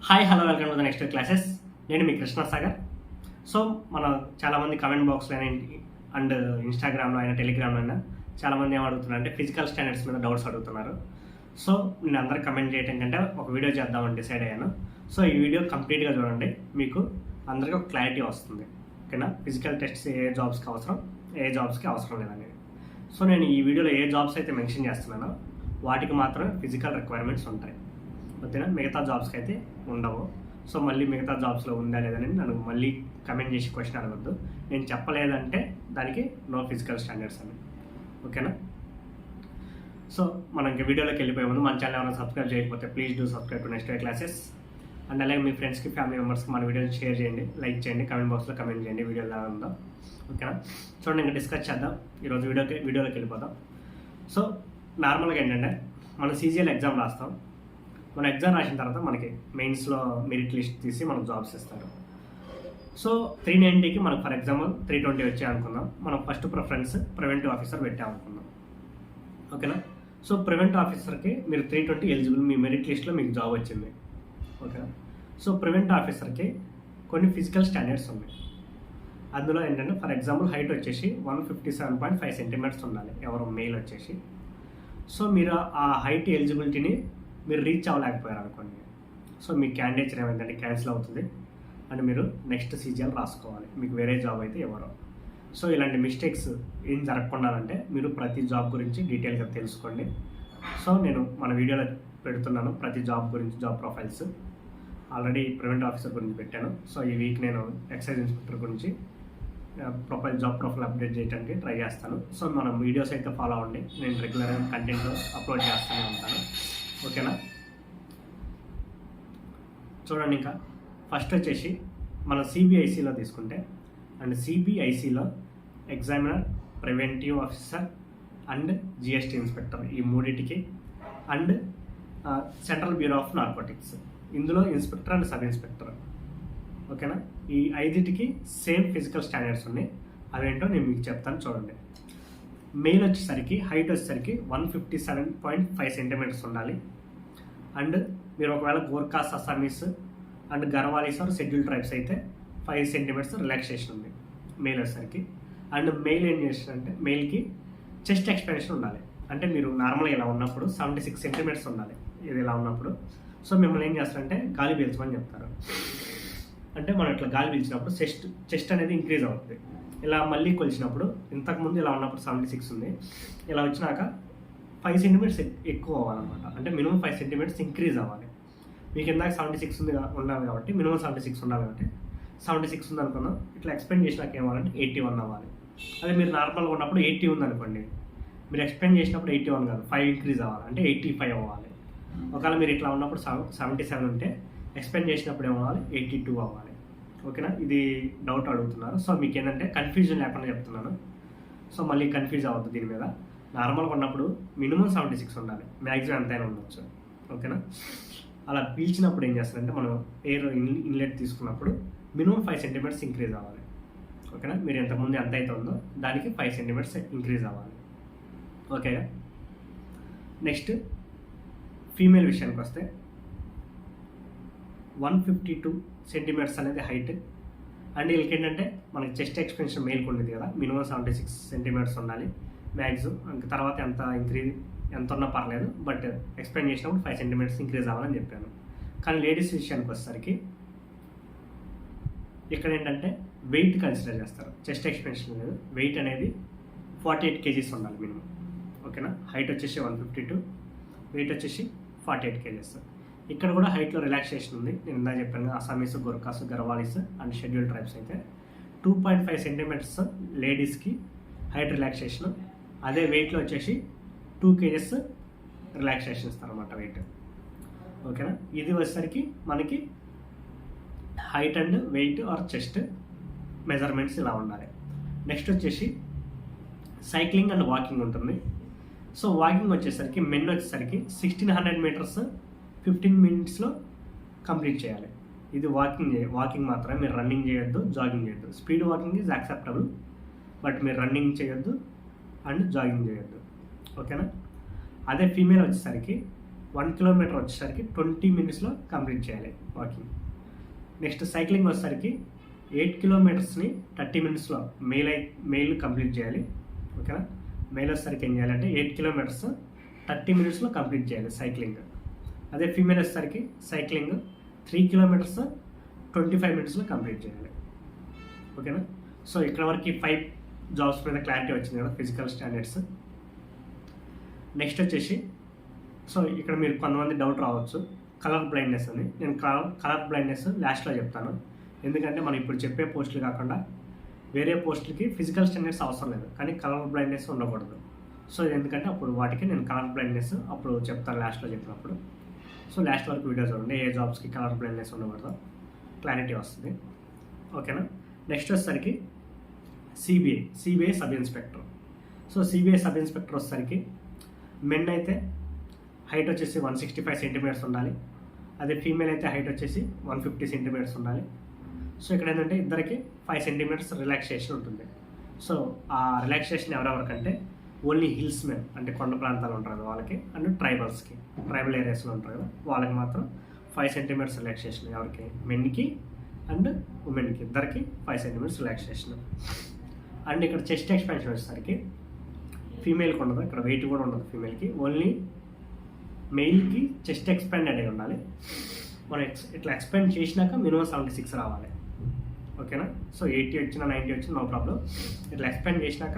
Hi hello welcome to the next classes. నేను మీ Krishna Sagar. So మన చాలామంది కమెంట్ బాక్స్లో అండ్ ఇన్స్టాగ్రామ్లో అయినా టెలిగ్రామ్లో అయినా చాలామంది ఏం అడుగుతున్నారు అంటే ఫిజికల్ స్టాండర్డ్స్ మీద డౌట్స్ అడుగుతున్నారు. సో నేను అందరు కమెంట్ చేయడం కంటే ఒక వీడియో చేద్దామని డిసైడ్ అయ్యాను. సో ఈ వీడియో కంప్లీట్గా చూడండి, మీకు అందరికీ ఒక క్లారిటీ వస్తుంది. ఓకేనా? ఫిజికల్ టెస్ట్స్ ఏ జాబ్స్కి అవసరం, ఏ జాబ్స్కి అవసరం లేదని. సో నేను ఈ వీడియోలో ఏ జాబ్స్ అయితే మెన్షన్ చేస్తున్నానో వాటికి మాత్రమే ఫిజికల్ రిక్వైర్మెంట్స్ ఉంటాయి. ఓకేనా? మిగతా జాబ్స్కి అయితే ఉండవు. సో మళ్ళీ మిగతా జాబ్స్లో ఉందా లేదని నన్ను మళ్ళీ కమెంట్ చేసి క్వశ్చన్ అడగద్దు. నేను చెప్పలేదంటే దానికి నో ఫిజికల్ స్టాండర్డ్స్ అని. ఓకేనా? సో మనం ఇంకా వీడియోలోకి వెళ్ళిపోయే ముందు మన ఛానల్ ఎవరైనా సబ్స్క్రైబ్ చేయకపోతే please do subscribe to next classes. And అలాగే మీ ఫ్రెండ్స్కి, ఫ్యామిలీ మెంబర్స్కి మన వీడియోని షేర్ చేయండి, లైక్ చేయండి, కమెంట్ బాక్స్లో కమెంట్ చేయండి వీడియో ఎలా ఉందో. ఓకేనా? చూడండి, ఇంకా డిస్కస్ చేద్దాం. ఈరోజు వీడియోలోకి వెళ్ళిపోదాం. సో నార్మల్గా ఏంటంటే మనం సీజీఎల్ ఎగ్జామ్ రాస్తాం. మన ఎగ్జామ్ రాసిన తర్వాత మనకి మెయిన్స్లో మెరిట్ లిస్ట్ తీసి మనకు జాబ్స్ ఇస్తారు. సో 390కి మనకు ఫర్ ఎగ్జాంపుల్ 320 వచ్చాయి అనుకుందాం. మనం ఫస్ట్ ప్రిఫరెన్స్ ప్రివెంటివ్ ఆఫీసర్ పెట్టామనుకుందాం. ఓకేనా? సో ప్రివెంటివ్ ఆఫీసర్కి మీరు 320 ఎలిజిబుల్, మీ మెరిట్ లిస్ట్లో మీకు జాబ్ వచ్చింది. ఓకేనా? సో ప్రివెంటివ్ ఆఫీసర్కి కొన్ని ఫిజికల్ స్టాండర్డ్స్ ఉన్నాయి. అందులో ఏంటంటే ఫర్ ఎగ్జాంపుల్ హైట్ వచ్చేసి 157.5 సెంటీమీటర్స్ ఉండాలి, ఎవరు మెయిల్ వచ్చేసి. సో మీరు ఆ హైట్ ఎలిజిబిలిటీని మీరు రీచ్ అవ్వలేకపోయారు అనుకోండి, సో మీ క్యాండిడేచర్ ఏమైందంటే క్యాన్సిల్ అవుతుంది అండ్ మీరు నెక్స్ట్ సీజీఎల్ రాసుకోవాలి, మీకు వేరే జాబ్ అయితే ఎవరో. సో ఇలాంటి మిస్టేక్స్ ఏం జరగకుండా అంటే మీరు ప్రతి జాబ్ గురించి డీటెయిల్గా తెలుసుకోండి. సో నేను మన వీడియోలో పెడుతున్నాను ప్రతి జాబ్ గురించి, job profiles. Already prevent officer గురించి పెట్టాను. సో ఈ వీక్ నేను ఎక్సైజ్ ఇన్స్పెక్టర్ గురించి జాబ్ ప్రొఫైల్ అప్డేట్ చేయడానికి ట్రై చేస్తాను. సో మనం వీడియోస్ అయితే ఫాలో అవ్వండి, నేను రెగ్యులర్గా కంటెంట్ అప్లోడ్ చేస్తూనే ఉంటాను. ఓకేనా? చూడండి, ఇంకా ఫస్ట్ వచ్చేసి మన సిబిఐసిలో తీసుకుంటే, అండ్ సిబిఐసిలో examiner, preventive officer and GST inspector, ఈ మూడింటికి, and central bureau of narcotics, ఇందులో ఇన్స్పెక్టర్ అండ్ సబ్ ఇన్స్పెక్టర్. ఓకేనా? ఈ ఐదింటికి సేమ్ ఫిజికల్ స్టాండర్డ్స్ ఉన్నాయి. అవేంటో నేను మీకు చెప్తాను. చూడండి, మెయిల్ వచ్చేసరికి హైట్ వచ్చేసరికి 157.5 సెంటీమీటర్స్ ఉండాలి. అండ్ మీరు ఒకవేళ Gorkhas, Assamese and Garhwalis or schedule tribes అయితే 5 సెంటీమీటర్స్ రిలాక్సేషన్ ఉంది మెయిల్ వచ్చేసరికి. అండ్ మెయిల్ ఏం చేస్తారంటే మెయిల్కి చెస్ట్ ఎక్స్పాన్షన్ ఉండాలి. అంటే మీరు నార్మల్గా ఇలా ఉన్నప్పుడు 76 సెంటీమీటర్స్ ఉండాలి, ఇది ఇలా ఉన్నప్పుడు. సో మిమ్మల్ని ఏం చేస్తారంటే గాలి పీల్చమని చెప్తారు. అంటే మనం ఇట్లా గాలి పీల్చినప్పుడు చెస్ట్ అనేది ఇంక్రీజ్ అవుతుంది. ఇలా మళ్ళీ కొలిచినప్పుడు, ఇంతకుముందు ఇలా ఉన్నప్పుడు 76 ఉంది, ఇలా వచ్చినాక 5 సెంటీమీటర్స్ ఎక్కువ అవ్వాలన్నమాట. అంటే మినిమం 5 సెంటీమీటర్స్ ఇంక్రీజ్ అవ్వాలి. మీకు ఇందాక 76 ఉండాలి కాబట్టి మినిమం 76 ఉండాలి కాబట్టి 76 ఉంది అనుకున్నాం. ఇట్లా ఎక్స్పెండ్ చేసినాక ఏమవ్వాలంటే 81 అవ్వాలి. అదే మీరు నార్మల్గా ఉన్నప్పుడు 80 ఉంది అనుకోండి, మీరు ఎక్స్పెండ్ చేసినప్పుడు 81 కాదు, 5 ఇంక్రీజ్ అవ్వాలి, అంటే 85 అవ్వాలి. ఒకవేళ మీరు ఇట్లా ఉన్నప్పుడు 77 ఉంటే ఎక్స్పెండ్ చేసినప్పుడు ఏమవ్వాలి, 82 అవ్వాలి. ఓకేనా? ఇది డౌట్ అడుగుతున్నారు. సో మీకు ఏంటంటే కన్ఫ్యూజన్ లేకుండా చెప్తున్నాను. సో మళ్ళీ కన్ఫ్యూజ్ అవ్వద్దు దీని మీద. నార్మల్గా ఉన్నప్పుడు మినిమం 76 ఉండాలి, మ్యాక్సిమం ఎంతైనా ఉండొచ్చు. ఓకేనా? అలా పీల్చినప్పుడు ఏం చేస్తారంటే మనం ఎయిర్ ఇన్లెట్ తీసుకున్నప్పుడు మినిమం 5 సెంటీమీటర్స్ ఇంక్రీజ్ అవ్వాలి. ఓకేనా? మీరు ఎంతకుముందు ఎంత అయితే ఉందో దానికి 5 సెంటీమీటర్స్ ఇంక్రీజ్ అవ్వాలి. ఓకేగా? నెక్స్ట్ ఫీమేల్ విషయానికి వస్తే 152 సెంటీమీటర్స్ అనేది హైట్. అండ్ వీళ్ళకి ఏంటంటే మనకి చెస్ట్ ఎక్స్పెన్షన్ మెయిల్కి ఉండేది కదా, మినిమం 76 సెంటీమీటర్స్ ఉండాలి మ్యాక్సిమం. ఇంకా తర్వాత ఎంత ఉన్నా పర్లేదు, బట్ ఎక్స్పెండ్ చేసినప్పుడు 5 సెంటీమీటర్స్ ఇంక్రీజ్ అవ్వాలని చెప్పాను. కానీ లేడీస్ విషయానికి వచ్చేసరికి ఇక్కడ ఏంటంటే వెయిట్ కన్సిడర్ చేస్తారు, చెస్ట్ ఎక్స్పెన్షన్ లేదు. వెయిట్ అనేది 48 kgs ఉండాలి మినిమం. ఓకేనా? హైట్ వచ్చేసి 152, వెయిట్ వచ్చేసి 48 kgs. ఇక్కడ కూడా హైట్లో రిలాక్సేషన్ ఉంది. నేను ఇందా చెప్పాను, Assamese, గోర్ఖాస్, Garhwalis and schedule tribes అయితే 2.5 సెంటీమీటర్స్ లేడీస్కి హైట్ రిలాక్సేషన్. అదే వెయిట్లో వచ్చేసి 2 kgs రిలాక్సేషన్ ఇస్తారన్నమాట వెయిట్. ఓకేనా? ఇది వచ్చేసరికి మనకి height and weight or chest measurements ఇలా ఉండాలి. నెక్స్ట్ వచ్చేసి సైక్లింగ్ అండ్ వాకింగ్ ఉంటుంది. సో వాకింగ్ వచ్చేసరికి మెన్ వచ్చేసరికి 1600 మీటర్స్ 15 minutesలో కంప్లీట్ చేయాలి. ఇది వాకింగ్ మాత్రమే, మీరు రన్నింగ్ చేయొద్దు, జాగింగ్ చేయొద్దు. Speed walking is acceptable, but మీరు రన్నింగ్ చేయొద్దు అండ్ జాగింగ్ చేయొద్దు. ఓకేనా? అదే ఫీమేల్ వచ్చేసరికి 1 కిలోమీటర్ వచ్చేసరికి 20 మినిట్స్లో కంప్లీట్ చేయాలి వాకింగ్. నెక్స్ట్ సైక్లింగ్ వచ్చేసరికి 8 కిలోమీటర్స్ని 30 మినిట్స్లో మెయిల్ కంప్లీట్ చేయాలి. ఓకేనా, మెయిల్ వచ్చేసరికి ఏం చేయాలంటే 8 కిలోమీటర్స్ 30 మినిట్స్లో కంప్లీట్ చేయాలి సైక్లింగ్. అదే ఫీమేల్ వచ్చేసరికి సైక్లింగ్ 3 కిలోమీటర్స్ 25 మినిట్స్లో కంప్లీట్ చేయాలి. ఓకేనా, సో ఇక్కడ వరకు 5 జాబ్స్ మీద క్లారిటీ వచ్చింది కదా, ఫిజికల్ స్టాండర్డ్స్. నెక్స్ట్ వచ్చేసి, సో ఇక్కడ మీరు కొంతమంది డౌట్ రావచ్చు కలర్ బ్లైండ్నెస్ అని. నేను కలర్ బ్లైండ్నెస్ లాస్ట్లో చెప్తాను, ఎందుకంటే మనం ఇప్పుడు చెప్పే పోస్టులు కాకుండా వేరే పోస్టులకి ఫిజికల్ స్టాండర్డ్స్ అవసరం లేదు, కానీ కలర్ బ్లైండ్నెస్ ఉండకూడదు. సో ఎందుకంటే అప్పుడు వాటికి నేను కలర్ బ్లైండ్నెస్ అప్పుడు చెప్తాను లాస్ట్లో చెప్పినప్పుడు. సో లాస్ట్ వరకు వీడియో చూడండి, ఏ జాబ్స్కి కలర్ బ్లైండ్నెస్ ఉండకూడదు, క్లారిటీ వస్తుంది. ఓకేనా, నెక్స్ట్ వచ్చేసరికి CBI sub inspector. So CBI sub inspector వచ్చేసరికి మెన్ అయితే హైట్ వచ్చేసి 165 సెంటీమీటర్స్ ఉండాలి, అదే ఫీమేల్ అయితే హైట్ వచ్చేసి 150 సెంటీమీటర్స్ ఉండాలి. సో ఇక్కడ ఏంటంటే ఇద్దరికి 5 సెంటీమీటర్స్ రిలాక్సేషన్ ఉంటుంది. సో ఆ రిలాక్సేషన్ ఎవరెవరికంటే ఓన్లీ హిల్స్ మెన్, అంటే కొండ ప్రాంతాలు ఉంటారు కదా వాళ్ళకి, అండ్ ట్రైబల్ ఏరియాస్లో ఉంటారు కదా వాళ్ళకి మాత్రం 5 సెంటీమీటర్స్ రిలాక్సేషన్. ఎవరికి, మెన్కి అండ్ ఉమెన్కి ఇద్దరికి 5 సెంటీమీటర్స్ రిలాక్సేషన్. అండ్ ఇక్కడ చెస్ట్ ఎక్స్పాన్షన్ వచ్చేసరికి ఫీమేల్కి ఉండదు, ఇక్కడ వెయిట్ కూడా ఉండదు ఫీమేల్కి, ఓన్లీ మెయిల్కి చెస్ట్ ఎక్స్పాండెడ్ అయి ఉండాలి. మనం ఇట్లా ఎక్స్పాండ్ చేసినాక మినిమం 76 రావాలి. ఓకేనా, సో 80 వచ్చినా 90 వచ్చినా నో ప్రాబ్లం, ఇట్లా ఎక్స్పాండ్ చేసినాక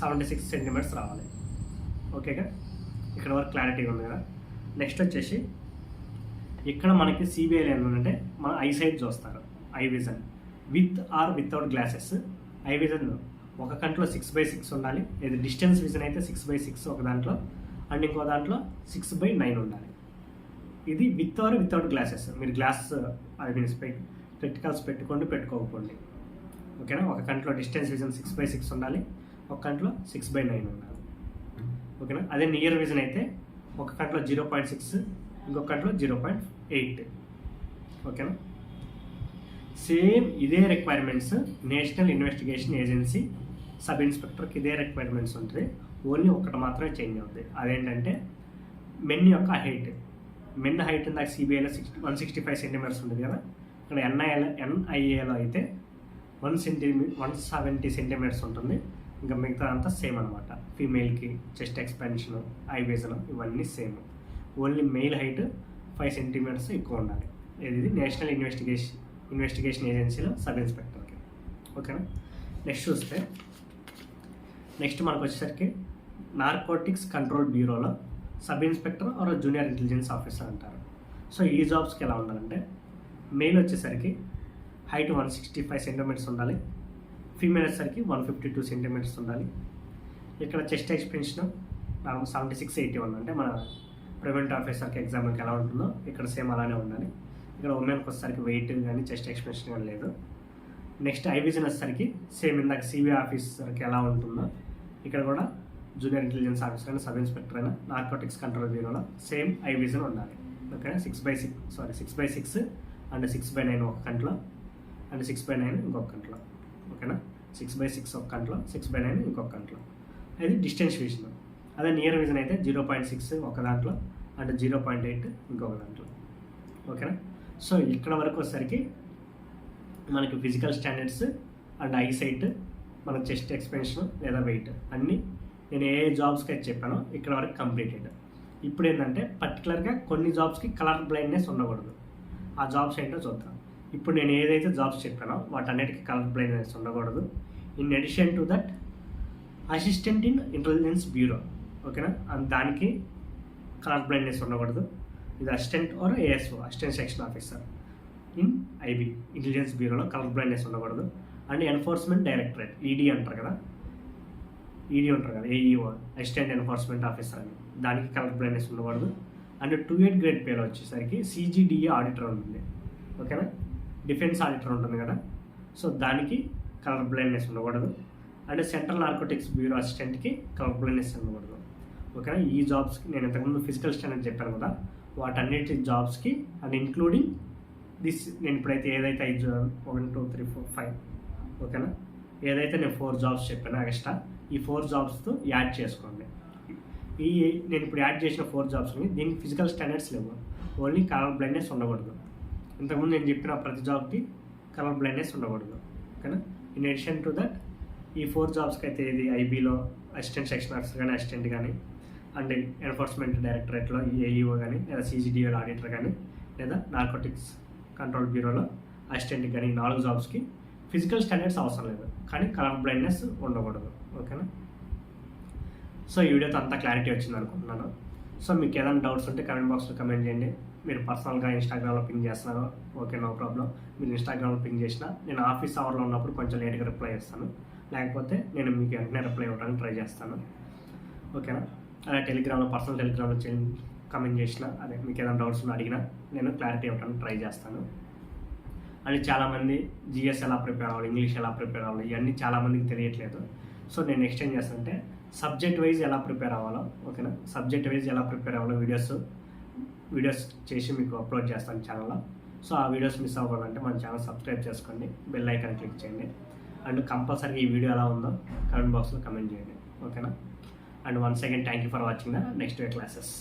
76 సెంటీమీటర్స్ రావాలి. ఓకేగా, ఇక్కడ వరకు క్లారిటీ ఉంది కదా. నెక్స్ట్ వచ్చేసి ఇక్కడ మనకి సిబిఐలో ఏంటంటే మన ఐ సైట్ చూస్తారు, eye vision with or without glasses. Eye vision ఒక కంట్లో 6/6 ఉండాలి, ఇది డిస్టెన్స్ విజన్ అయితే 6/6 ఒక దాంట్లో, అండ్ ఇంకో దాంట్లో 6/9 ఉండాలి. ఇది విత్ ఆర్ వితౌట్ గ్లాసెస్. మీరు గ్లాస్ ఐ మీన్ స్పెక్టికల్స్ పెట్టుకోకపోండి. ఓకేనా, ఒక కంట్లో డిస్టెన్స్ విజన్ 6/6 ఉండాలి, ఒక కంట్లో 6/9 ఉండాలి. ఓకేనా, అదే నియర్ విజన్ అయితే ఒక కంట్లో 0.6, ఇంకొక కంట్లో 0.8. ఓకేనా, సేమ్ ఇదే requirements national investigation agency sub ఇన్స్పెక్టర్కి ఇదే రిక్వైర్మెంట్స్ ఉంటుంది, ఓన్లీ ఒకటి మాత్రమే చేంజ్ అవుతుంది. అదేంటంటే మెన్ యొక్క హైట్. మెన్ హైట్ ఇందాక సిబిఐలో 165 సెంటీమీటర్స్ ఉంటుంది కదా, ఇక్కడ ఎన్ఐఏలో అయితే 170 సెంటీమీటర్స్ ఉంటుంది. ఇంకా మిగతా అంతా సేమ్ అనమాట. ఫీమేల్కి చెస్ట్ ఎక్స్పాన్షన్, ఐ విజన్ ఇవన్నీ same, only male height 5 centimetres ఎక్కువ ఉండాలి. ఇది నేషనల్ ఇన్వెస్టిగేషన్ ఏజెన్సీలో సబ్ ఇన్స్పెక్టర్కి. ఓకేనా, నెక్స్ట్ మనకు వచ్చేసరికి నార్కోటిక్స్ కంట్రోల్ బ్యూరోలో sub inspector or junior intelligence officer అంటారు. సో ఈ జాబ్స్కి ఎలా ఉండాలంటే మెయిల్ వచ్చేసరికి హైట్ 165 సెంటీమీటర్స్ ఉండాలి, ఫీమేల్ వచ్చేసరికి 152 సెంటీమీటర్స్ ఉండాలి. ఇక్కడ చెస్ట్ ఎక్స్పెన్షన్ 76-81, అంటే మన ప్రివెంట్ ఆఫీసర్కి ఎగ్జామ్కి ఎలా ఉంటుందో ఇక్కడ సేమ్ అలానే ఉండాలి. ఇక్కడ ఉమెన్కి వచ్చేసరికి వెయిట్ కానీ చెస్ట్ ఎక్స్పెన్షన్ కానీ లేదు. నెక్స్ట్ ఐ విజన్ వచ్చేసరికి సేమ్ ఇందాక సిబిఐ ఆఫీసర్కి ఎలా ఉంటుందో ఇక్కడ కూడా జూనియర్ ఇంటెలిజెన్స్ ఆఫీసర్ అయినా సబ్ ఇన్స్పెక్టర్ అయినా నార్కోటిక్స్ కంట్రోల్ బ్యూరోలో సేమ్ ఐ విజన్ ఉండాలి. ఓకేనా, 6/6 అండ్ 6/9 ఒక కంట్లో, అండ్ 6/9 ఇంకొక కంట్లో. ఓకేనా, 6/6 ఒక కంట్లో, 6/9 ఇంకొక కంట్లో. అది డిస్టెన్స్ విజన్. అదే నియర్ విజన్ అయితే 0.6 ఒక దాంట్లో, అండ్ 0.8 ఇంకొక దాంట్లో. ఓకేనా, సో ఇక్కడ వరకు వచ్చేసరికి మనకి physical standards and eye sight, మన చెస్ట్ ఎక్స్పెన్షన్ లేదా వెయిట్ అన్నీ నేను ఏ జాబ్స్కి అయితే చెప్పానో ఇక్కడ వరకు కంప్లీటెడ్. ఇప్పుడు ఏంటంటే పర్టికులర్గా కొన్ని జాబ్స్కి కలర్ బ్లైండ్నెస్ ఉండకూడదు. ఆ జాబ్స్ ఏంటో చూద్దాం. ఇప్పుడు నేను ఏదైతే జాబ్స్ చెప్పానో వాటన్నిటికీ కలర్ బ్లైండ్నెస్ ఉండకూడదు. In addition to that assistant in intelligence bureau. ఓకేనా, దానికి కలర్ బ్లైండ్నెస్ ఉండకూడదు. ఇది assistant or ASO, assistant section officer in IB intelligence బ్యూరోలో కలర్ బ్లైండ్నెస్ ఉండకూడదు. అండ్ ఎన్ఫోర్స్మెంట్ డైరెక్టరేట్, ఈడీ అంటారు కదా, ఏఈఓ, అసిస్టెంట్ ఎన్ఫోర్స్మెంట్ ఆఫీసర్ అని, దానికి కలర్ బ్లైండ్నెస్ ఉండకూడదు. అండ్ 2-8 గ్రేడ్ పేలో వచ్చేసరికి సిజిడిఏ ఆడిటర్ ఉంటుంది. ఓకేనా, డిఫెన్స్ ఆడిటర్ ఉంటుంది కదా, సో దానికి కలర్ బ్లైండ్నెస్ ఉండకూడదు. అండ్ సెంట్రల్ నార్కోటిక్స్ బ్యూరో అసిస్టెంట్కి కలర్ బ్లైండ్నెస్ ఉండకూడదు. ఓకేనా, ఈ జాబ్స్కి నేను ఇంతకుముందు ఫిజికల్ స్టాండర్డ్ చెప్పాను కదా, వాటన్నిటి జాబ్స్కి అండ్ ఇంక్లూడింగ్ నేను ఇప్పుడైతే ఏదైతే 1, 2, 3, 4, 5 ఓకేనా, ఏదైతే నేను 4 జాబ్స్ చెప్పానో ఎక్స్ట్రా, ఈ 4 జాబ్స్తో యాడ్ చేసుకోండి. ఈ నేను ఇప్పుడు యాడ్ చేసిన 4 జాబ్స్ని దీనికి ఫిజికల్ స్టాండర్డ్స్ లేవు, ఓన్లీ కలర్ బ్లైండ్నెస్ ఉండకూడదు. ఇంతకుముందు నేను చెప్పిన ప్రతి జాబ్కి కలర్ బ్లైండ్నెస్ ఉండకూడదు. ఓకేనా? ఇన్ అడిషన్ టు దట్ ఈ 4 జాబ్స్కి అయితే ఇది ఐబీలో అసిస్టెంట్ సెక్షన్ ఆఫీసర్ కానీ అసిస్టెంట్ కానీ, అండ్ ఎన్ఫోర్స్మెంట్ డైరెక్టరేట్లో ఏఈఓ కానీ, లేదా సీజీడీఓలో ఆడిటర్ కానీ, లేదా నార్కోటిక్స్ కంట్రోల్ బ్యూరోలో అసిస్టెంట్ కానీ 4 జాబ్స్కి ఫిజికల్ స్టాండర్డ్స్ అవసరం లేదు, కానీ కలర్ బ్లైండ్నెస్ ఉండకూడదు. ఓకేనా? సో ఈ వీడియోతో అంతా క్లారిటీ వచ్చింది అనుకుంటున్నాను. సో మీకు ఏదైనా డౌట్స్ ఉంటే కమెంట్ బాక్స్లో కమెంట్ చేయండి. మీరు పర్సనల్గా ఇన్స్టాగ్రామ్లో పింగ్ చేస్తున్నారు, ఓకే, నో ప్రాబ్లం. మీరు ఇన్స్టాగ్రామ్లో పింగ్ చేసినా నేను ఆఫీస్ అవర్లో ఉన్నప్పుడు కొంచెం లేట్గా రిప్లై చేస్తాను, లేకపోతే నేను మీకు వెంటనే రిప్లై ఇవ్వడానికి ట్రై చేస్తాను. ఓకేనా? అలా టెలిగ్రామ్లో పర్సనల్ టెలిగ్రామ్లో కమెంట్ చేసినా, అదే మీకు ఏదైనా డౌట్స్ ఉన్నా అడిగినా నేను క్లారిటీ ఇవ్వడానికి ట్రై చేస్తాను. అని చాలామంది జిఎస్ ఎలా ప్రిపేర్ అవ్వాలి, ఇంగ్లీష్ ఎలా ప్రిపేర్ అవ్వాలి, ఇవన్నీ చాలామందికి తెలియట్లేదు. సో నేను నెక్స్ట్ ఏం చేస్తానంటే సబ్జెక్ట్ వైజ్ ఎలా ప్రిపేర్ అవ్వాలో, ఓకేనా, సబ్జెక్ట్ వైజ్ ఎలా ప్రిపేర్ అవ్వాలో వీడియోస్ చేసి మీకు అప్లోడ్ చేస్తాను ఛానల్లో. సో ఆ వీడియోస్ మిస్ అవ్వాలంటే మన ఛానల్ సబ్స్క్రైబ్ చేసుకోండి, బెల్ ఐకాన్ క్లిక్ చేయండి, అండ్ కంపల్సరీగా ఈ వీడియో ఎలా ఉందో కమెంట్ బాక్స్లో కమెంట్ చేయండి. ఓకేనా? And once again thank you for watching the next day classes.